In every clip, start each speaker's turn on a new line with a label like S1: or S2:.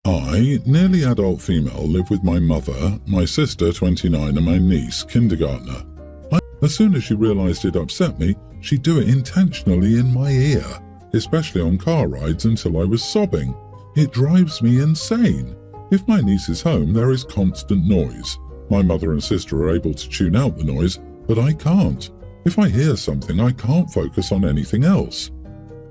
S1: I, nearly adult female, live with my mother, my sister, 29, and my niece, kindergartner. As soon as she realised it upset me, she'd do it intentionally in my ear, especially on car rides until I was sobbing. It drives me insane. If my niece is home, there is constant noise. My mother and sister are able to tune out the noise, but I can't. If I hear something, I can't focus on anything else.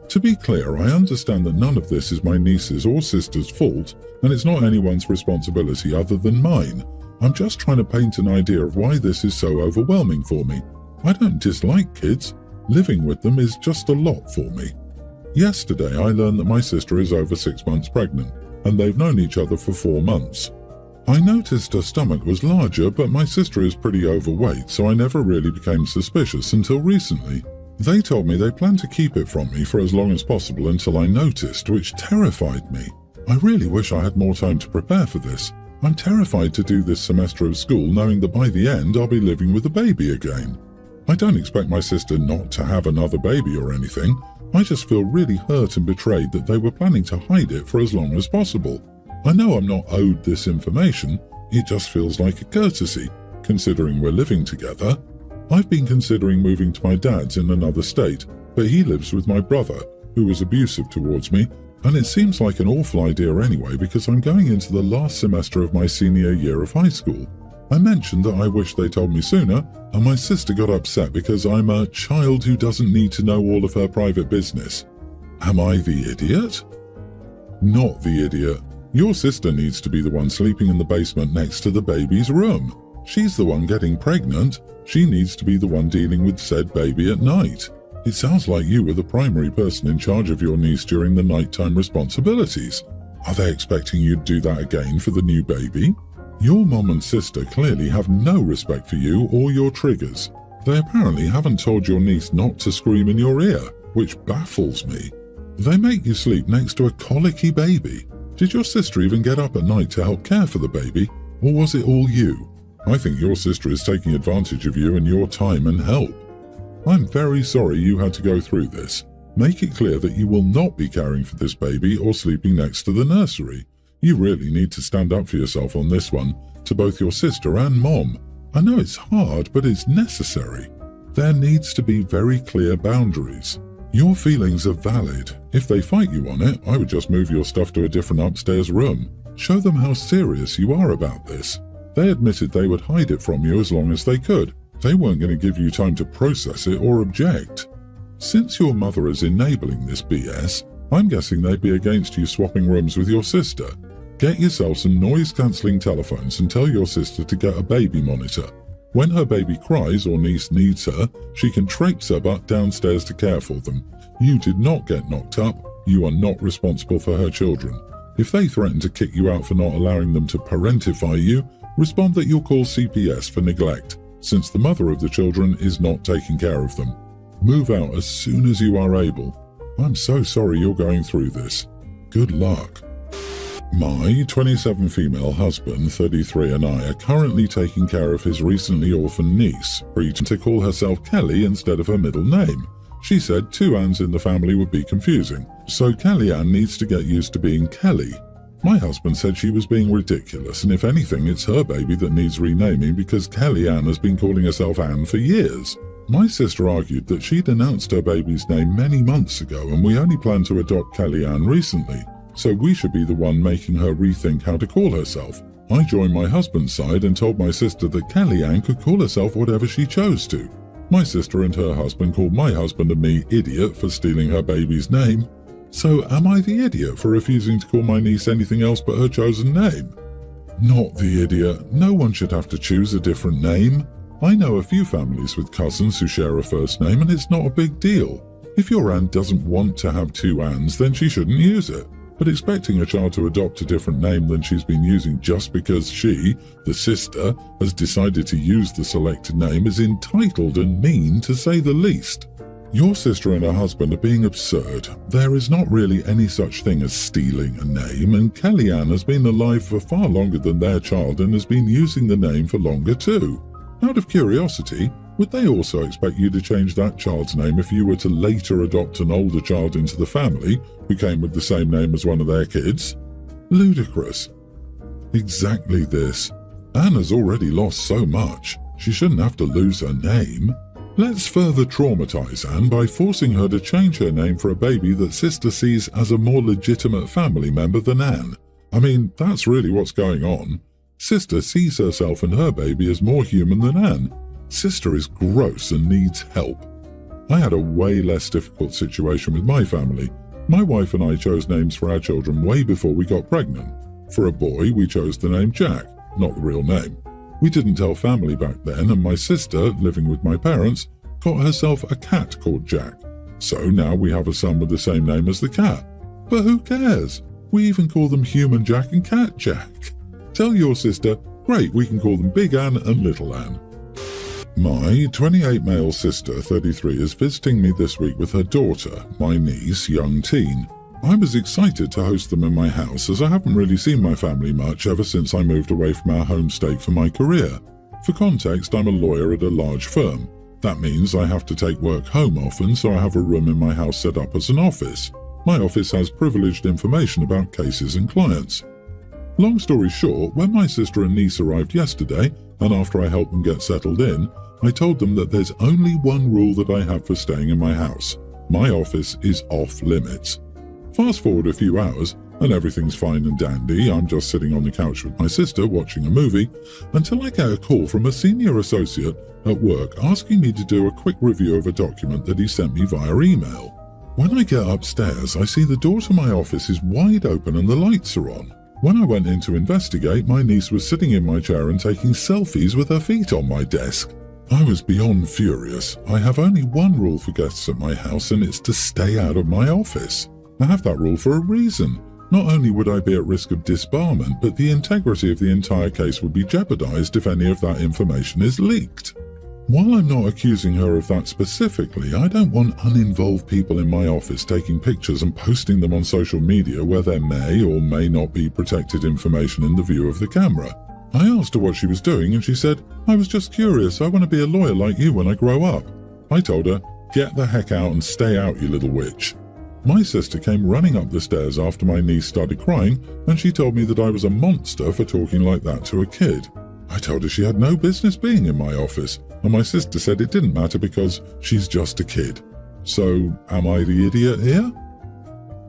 S1: To be clear, I understand that none of this is my niece's or sister's fault, and it's not anyone's responsibility other than mine. I'm just trying to paint an idea of why this is so overwhelming for me. I don't dislike kids. Living with them is just a lot for me. Yesterday, I learned that my sister is over 6 months pregnant, and they've known each other for 4 months. I noticed her stomach was larger, but my sister is pretty overweight, so I never really became suspicious until recently. They told me they plan to keep it from me for as long as possible until I noticed, which terrified me. I really wish I had more time to prepare for this. I'm terrified to do this semester of school knowing that by the end I'll be living with a baby again. I don't expect my sister not to have another baby or anything. I just feel really hurt and betrayed that they were planning to hide it for as long as possible. I know I'm not owed this information, it just feels like a courtesy, considering we're living together. I've been considering moving to my dad's in another state, but he lives with my brother, who was abusive towards me, and it seems like an awful idea anyway because I'm going into the last semester of my senior year of high school. I mentioned that I wish they told me sooner, and my sister got upset because I'm a child who doesn't need to know all of her private business. Am I the idiot? Not the idiot. Your sister needs to be the one sleeping in the basement next to the baby's room. She's the one getting pregnant. She needs to be the one dealing with said baby at night. It sounds like you were the primary person in charge of your niece during the nighttime responsibilities. Are they expecting you to do that again for the new baby? Your mom and sister clearly have no respect for you or your triggers. They apparently haven't told your niece not to scream in your ear, which baffles me. They make you sleep next to a colicky baby. Did your sister even get up at night to help care for the baby, or was it all you? I think your sister is taking advantage of you and your time and help. I'm very sorry you had to go through this. Make it clear that you will not be caring for this baby or sleeping next to the nursery. You really need to stand up for yourself on this one, to both your sister and mom. I know it's hard, but it's necessary. There needs to be very clear boundaries. Your feelings are valid. If they fight you on it, I would just move your stuff to a different upstairs room. Show them how serious you are about this. They admitted they would hide it from you as long as they could. They weren't going to give you time to process it or object. Since your mother is enabling this BS, I'm guessing they'd be against you swapping rooms with your sister. Get yourself some noise-cancelling telephones and tell your sister to get a baby monitor. When her baby cries or niece needs her, she can traipse her butt downstairs to care for them. You did not get knocked up. You are not responsible for her children. If they threaten to kick you out for not allowing them to parentify you, respond that you'll call CPS for neglect, since the mother of the children is not taking care of them. Move out as soon as you are able. I'm so sorry you're going through this. Good luck. My 27 female husband, 33, and I are currently taking care of his recently orphaned niece, pretending to call herself Kelly instead of her middle name. She said 2 Anns in the family would be confusing, so Kellyanne needs to get used to being Kelly. My husband said she was being ridiculous, and if anything, it's her baby that needs renaming because Kellyanne has been calling herself Ann for years. My sister argued that she'd announced her baby's name many months ago and we only planned to adopt Kellyanne recently, so we should be the one making her rethink how to call herself. I joined my husband's side and told my sister that Kellyanne could call herself whatever she chose to. My sister and her husband called my husband and me idiot for stealing her baby's name. So am I the idiot for refusing to call my niece anything else but her chosen name? Not the idiot. No one should have to choose a different name. I know a few families with cousins who share a first name and it's not a big deal. If your aunt doesn't want to have 2 Anns, then she shouldn't use it. But expecting a child to adopt a different name than she's been using just because she, the sister, has decided to use the selected name is entitled and mean to say the least. Your sister and her husband are being absurd. There is not really any such thing as stealing a name, and Kellyanne has been alive for far longer than their child and has been using the name for longer too. Out of curiosity, would they also expect you to change that child's name if you were to later adopt an older child into the family who came with the same name as one of their kids? Ludicrous. Exactly this. Anne has already lost so much. She shouldn't have to lose her name. Let's further traumatize Anne by forcing her to change her name for a baby that Sister sees as a more legitimate family member than Anne. I mean, that's really what's going on. Sister sees herself and her baby as more human than Anne. Sister is gross and needs help. I had a way less difficult situation with my family. My wife and I chose names for our children way before we got pregnant. For a boy, we chose the name Jack, not the real name. We didn't tell family back then, and my sister, living with my parents, got herself a cat called Jack. So now we have a son with the same name as the cat. But who cares? We even call them Human Jack and Cat Jack. Tell your sister, great, we can call them Big Anne and Little Anne. My 28 male sister, 33, is visiting me this week with her daughter, my niece, young teen. I was excited to host them in my house as I haven't really seen my family much ever since I moved away from our home state for my career. For context, I'm a lawyer at a large firm. That means I have to take work home often, so I have a room in my house set up as an office. My office has privileged information about cases and clients. Long story short, when my sister and niece arrived yesterday, and after I helped them get settled in, I told them that there's only one rule that I have for staying in my house. My office is off limits. Fast forward a few hours, and everything's fine and dandy. I'm just sitting on the couch with my sister watching a movie, until I get a call from a senior associate at work asking me to do a quick review of a document that he sent me via email. When I get upstairs, I see the door to my office is wide open and the lights are on. When I went in to investigate, my niece was sitting in my chair and taking selfies with her feet on my desk. I was beyond furious. I have only one rule for guests at my house, and it's to stay out of my office. I have that rule for a reason. Not only would I be at risk of disbarment, but the integrity of the entire case would be jeopardized if any of that information is leaked. While I'm not accusing her of that specifically, I don't want uninvolved people in my office taking pictures and posting them on social media where there may or may not be protected information in the view of the camera. I asked her what she was doing and she said, "I was just curious, I want to be a lawyer like you when I grow up." I told her, "Get the heck out and stay out, you little witch." My sister came running up the stairs after my niece started crying, and she told me that I was a monster for talking like that to a kid. I told her she had no business being in my office, and my sister said it didn't matter because she's just a kid. So, am I the idiot here?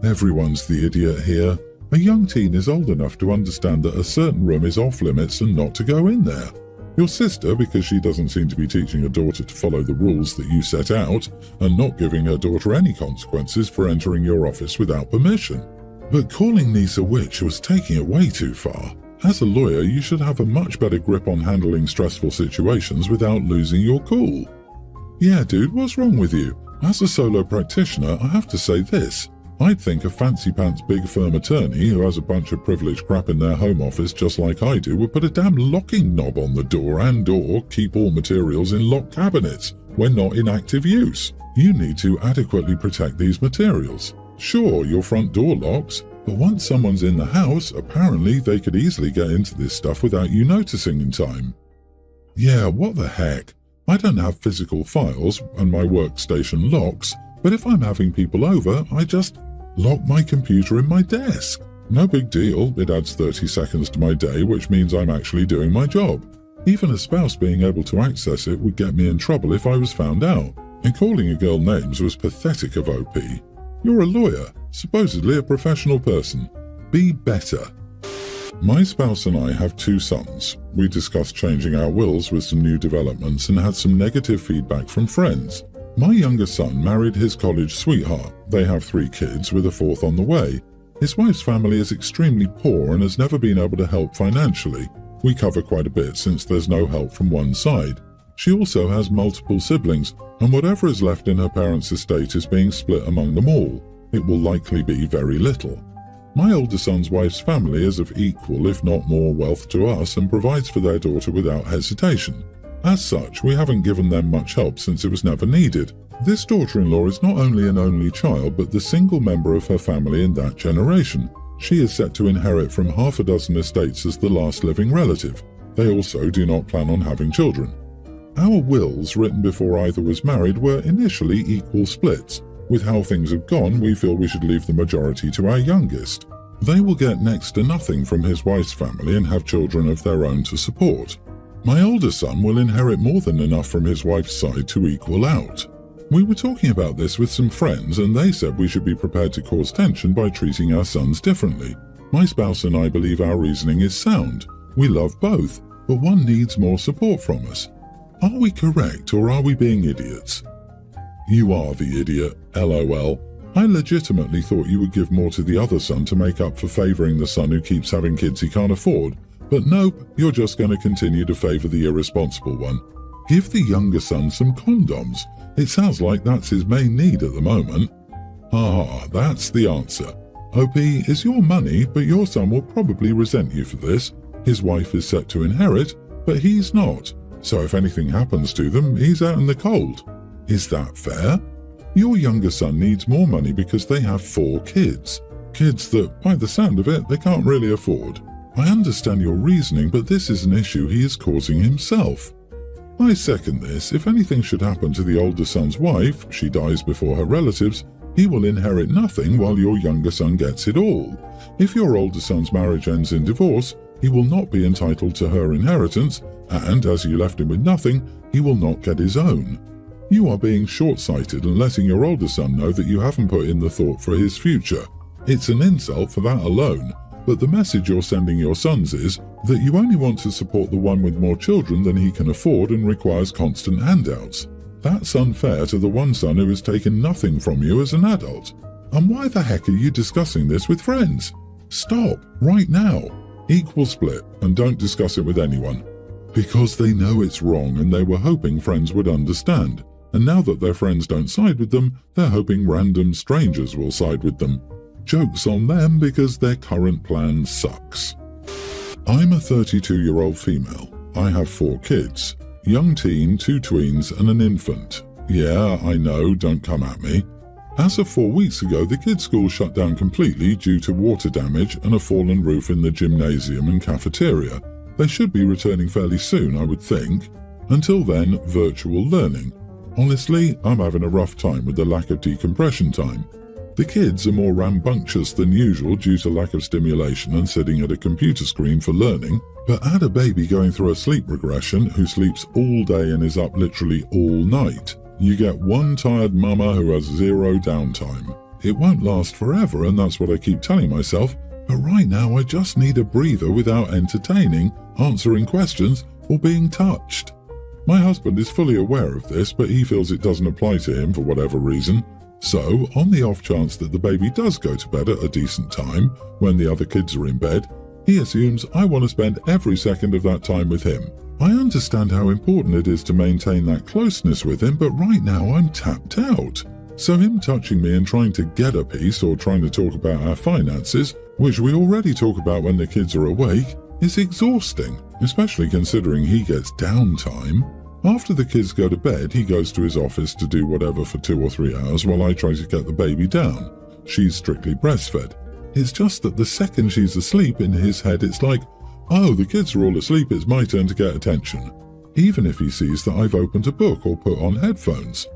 S1: Everyone's the idiot here. A young teen is old enough to understand that a certain room is off limits and not to go in there. Your sister, because she doesn't seem to be teaching her daughter to follow the rules that you set out, and not giving her daughter any consequences for entering your office without permission. But calling niece a witch was taking it way too far. As a lawyer, you should have a much better grip on handling stressful situations without losing your cool. Yeah, dude, what's wrong with you? As a solo practitioner, I have to say this. I'd think a fancy-pants big firm attorney who has a bunch of privileged crap in their home office just like I do would put a damn locking knob on the door and/or keep all materials in locked cabinets when not in active use. You need to adequately protect these materials. Sure, your front door locks, but once someone's in the house, apparently they could easily get into this stuff without you noticing in time. Yeah, what the heck? I don't have physical files and my workstation locks, but if I'm having people over, I just lock my computer in my desk. No big deal, it adds 30 seconds to my day, which means I'm actually doing my job. Even a spouse being able to access it would get me in trouble if I was found out, and calling a girl names was pathetic of OP. You're a lawyer, supposedly a professional person. Be better. My spouse and I have 2 sons. We discussed changing our wills with some new developments and had some negative feedback from friends. My younger son married his college sweetheart. They have 3 kids with a 4th on the way. His wife's family is extremely poor and has never been able to help financially. We cover quite a bit since there's no help from one side. She also has multiple siblings, and whatever is left in her parents' estate is being split among them all. It will likely be very little. My older son's wife's family is of equal, if not more, wealth to us and provides for their daughter without hesitation. As such, we haven't given them much help since it was never needed. This daughter-in-law is not only an only child, but the single member of her family in that generation. She is set to inherit from half a dozen estates as the last living relative. They also do not plan on having children. Our wills, written before either was married, were initially equal splits. With how things have gone, we feel we should leave the majority to our youngest. They will get next to nothing from his wife's family and have children of their own to support. My older son will inherit more than enough from his wife's side to equal out. We were talking about this with some friends and they said we should be prepared to cause tension by treating our sons differently. My spouse and I believe our reasoning is sound. We love both, but one needs more support from us. Are we correct or are we being idiots? You are the idiot, LOL. I legitimately thought you would give more to the other son to make up for favoring the son who keeps having kids he can't afford. But nope, you're just going to continue to favor the irresponsible one. Give the younger son some condoms. It sounds like that's his main need at the moment. That's the answer. OP is your money, but your son will probably resent you for this. His wife is set to inherit, but he's not. So if anything happens to them, he's out in the cold. Is that fair? Your younger son needs more money because they have 4 kids. Kids that, by the sound of it, they can't really afford. I understand your reasoning, but this is an issue he is causing himself. I second this. If anything should happen to the older son's wife, she dies before her relatives, he will inherit nothing while your younger son gets it all. If your older son's marriage ends in divorce, he will not be entitled to her inheritance, and as you left him with nothing, he will not get his own. You are being short-sighted and letting your older son know that you haven't put in the thought for his future. It's an insult for that alone, but the message you're sending your sons is that you only want to support the one with more children than he can afford and requires constant handouts. That's unfair to the one son who has taken nothing from you as an adult. And why the heck are you discussing this with friends? Stop, right now. Equal split, and don't discuss it with anyone. Because they know it's wrong and they were hoping friends would understand. And now that their friends don't side with them, they're hoping random strangers will side with them. Joke's on them because their current plan sucks. I'm a 32-year-old female. I have 4 kids. Young teen, 2 tweens and an infant. Yeah, I know, don't come at me. As of 4 weeks ago, the kids' school shut down completely due to water damage and a fallen roof in the gymnasium and cafeteria. They should be returning fairly soon, I would think. Until then, virtual learning. Honestly, I'm having a rough time with the lack of decompression time. The kids are more rambunctious than usual due to lack of stimulation and sitting at a computer screen for learning, but add a baby going through a sleep regression who sleeps all day and is up literally all night. You get one tired mama who has 0 downtime. It won't last forever, and that's what I keep telling myself, but right now I just need a breather without entertaining, answering questions, or being touched. My husband is fully aware of this, but he feels it doesn't apply to him for whatever reason. So, on the off chance that the baby does go to bed at a decent time, when the other kids are in bed, he assumes I want to spend every second of that time with him. I understand how important it is to maintain that closeness with him, but right now I'm tapped out. So him touching me and trying to get a piece or trying to talk about our finances, which we already talk about when the kids are awake, is exhausting, especially considering he gets downtime. After the kids go to bed, he goes to his office to do whatever for 2 or 3 hours while I try to get the baby down. She's strictly breastfed. It's just that the second she's asleep, in his head it's like, oh, the kids are all asleep, it's my turn to get attention. Even if he sees that I've opened a book or put on headphones.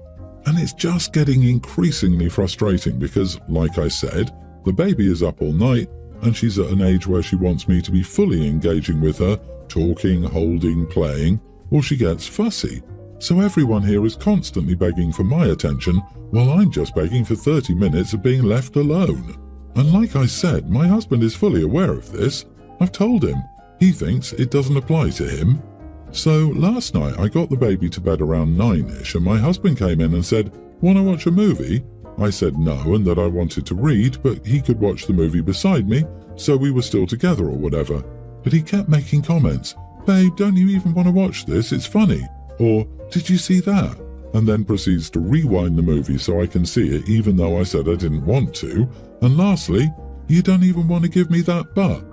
S1: And it's just getting increasingly frustrating because, like I said, the baby is up all night and she's at an age where she wants me to be fully engaging with her, talking, holding, playing, or she gets fussy. So everyone here is constantly begging for my attention while I'm just begging for 30 minutes of being left alone. And like I said, my husband is fully aware of this. I've told him. He thinks it doesn't apply to him. So last night I got the baby to bed around 9ish and my husband came in and said, "Want to watch a movie?" I said no and that I wanted to read, but he could watch the movie beside me, so we were still together or whatever. But he kept making comments. "Babe, don't you even want to watch this? It's funny." Or, "Did you see that?" And then proceeds to rewind the movie so I can see it even though I said I didn't want to. And lastly, "You don't even want to give me that butt."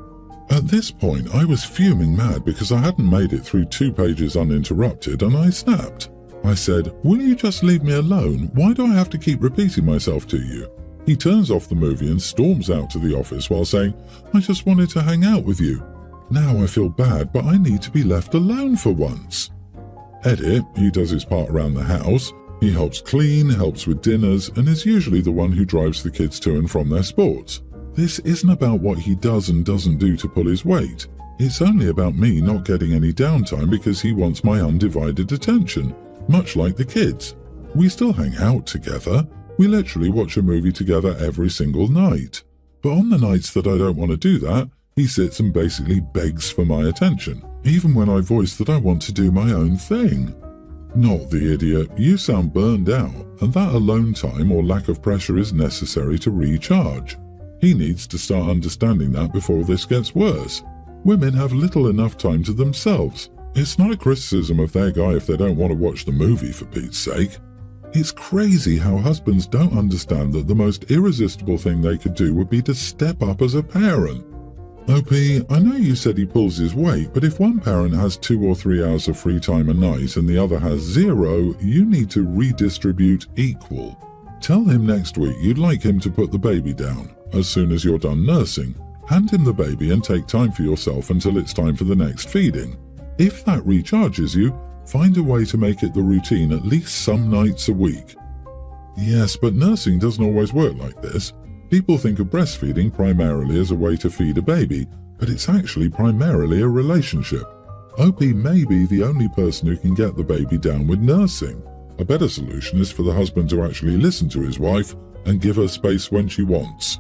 S1: At this point, I was fuming mad because I hadn't made it through 2 pages uninterrupted and I snapped. I said, "Will you just leave me alone? Why do I have to keep repeating myself to you?" He turns off the movie and storms out to the office while saying, "I just wanted to hang out with you." Now I feel bad, but I need to be left alone for once. Edit, he does his part around the house. He helps clean, helps with dinners, and is usually the one who drives the kids to and from their sports. This isn't about what he does and doesn't do to pull his weight. It's only about me not getting any downtime because he wants my undivided attention, much like the kids. We still hang out together. We literally watch a movie together every single night. But on the nights that I don't want to do that, he sits and basically begs for my attention, even when I voice that I want to do my own thing. Not the idiot, you sound burned out, and that alone time or lack of pressure is necessary to recharge. He needs to start understanding that before this gets worse. Women have little enough time to themselves. It's not a criticism of their guy if they don't want to watch the movie, for Pete's sake. It's crazy how husbands don't understand that the most irresistible thing they could do would be to step up as a parent. OP, I know you said he pulls his weight, but if one parent has 2 or 3 hours of free time a night and the other has 0, you need to redistribute equal. Tell him next week you'd like him to put the baby down. As soon as you're done nursing, hand him the baby and take time for yourself until it's time for the next feeding. If that recharges you, find a way to make it the routine at least some nights a week. Yes, but nursing doesn't always work like this. People think of breastfeeding primarily as a way to feed a baby, but it's actually primarily a relationship. OP may be the only person who can get the baby down with nursing. A better solution is for the husband to actually listen to his wife and give her space when she wants.